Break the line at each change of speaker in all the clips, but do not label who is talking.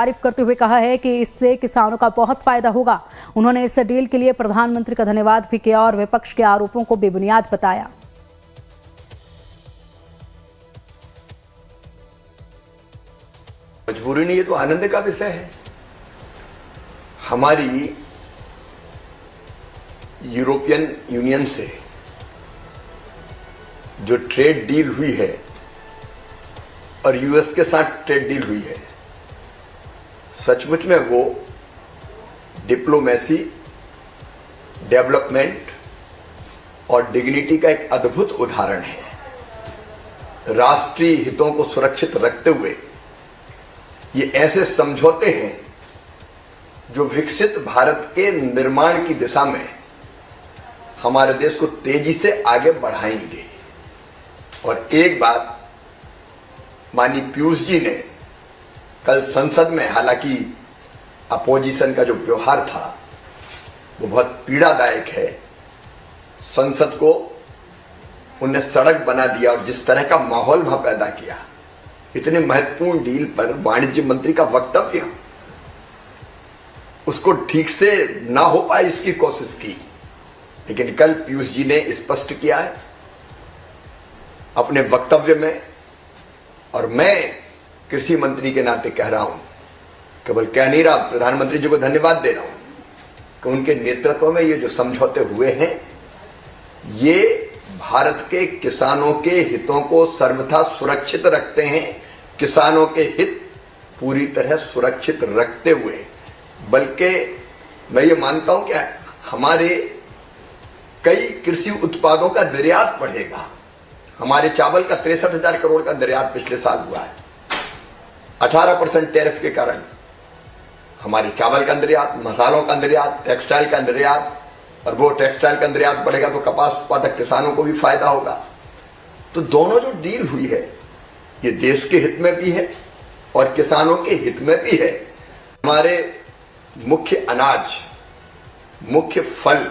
तारीफ करते हुए कहा है कि इससे किसानों का बहुत फायदा होगा। उन्होंने इस डील के लिए प्रधानमंत्री का धन्यवाद भी किया और विपक्ष के आरोपों को बेबुनियाद बताया।
मजबूरी नहीं, ये तो आनंद का विषय है। हमारी यूरोपियन यूनियन से जो ट्रेड डील हुई है और यूएस के साथ ट्रेड डील हुई है, सचमुच में वो डिप्लोमेसी, डेवलपमेंट और डिग्निटी का एक अद्भुत उदाहरण है। राष्ट्रीय हितों को सुरक्षित रखते हुए ये ऐसे समझौते हैं जो विकसित भारत के निर्माण की दिशा में हमारे देश को तेजी से आगे बढ़ाएंगे। और एक बात माननीय पीयूष जी ने कल संसद में, हालांकि अपोजिशन का जो व्यवहार था वो बहुत पीड़ादायक है, संसद को उन्हें सड़क बना दिया और जिस तरह का माहौल वहां पैदा किया, इतने महत्वपूर्ण डील पर वाणिज्य मंत्री का वक्तव्य, उसको ठीक से ना हो पाए इसकी कोशिश की। लेकिन कल पीयूष जी ने स्पष्ट किया है अपने वक्तव्य में, और मैं कृषि मंत्री के नाते कह रहा हूं, केवल कह नहीं रहा, प्रधानमंत्री जी को धन्यवाद दे रहा हूं कि उनके नेतृत्व में ये जो समझौते हुए हैं ये भारत के किसानों के हितों को सर्वथा सुरक्षित रखते हैं। किसानों के हित पूरी तरह सुरक्षित रखते हुए, बल्कि मैं ये मानता हूं कि हमारे कई कृषि उत्पादों का निर्यात बढ़ेगा। हमारे चावल का 63,000 करोड़ का निर्यात पिछले साल हुआ है। 18% टैरिफ के कारण हमारे चावल का निर्यात, मसालों का निर्यात, टेक्सटाइल का निर्यात, और वो टेक्सटाइल का निर्यात बढ़ेगा तो कपास उत्पादक किसानों को भी फायदा होगा। तो दोनों जो डील हुई है ये देश के हित में भी है और किसानों के हित में भी है। हमारे मुख्य अनाज, मुख्य फल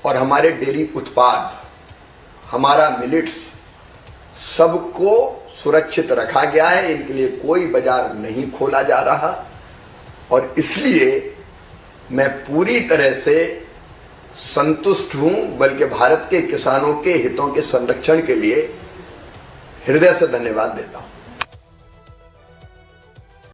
और हमारे डेयरी उत्पाद, हमारा मिलेट्स, सबको सुरक्षित रखा गया है। इनके लिए कोई बाजार नहीं खोला जा रहा और इसलिए मैं पूरी तरह से संतुष्ट हूं, बल्कि भारत के किसानों के हितों के संरक्षण के लिए हृदय से धन्यवाद देता हूं।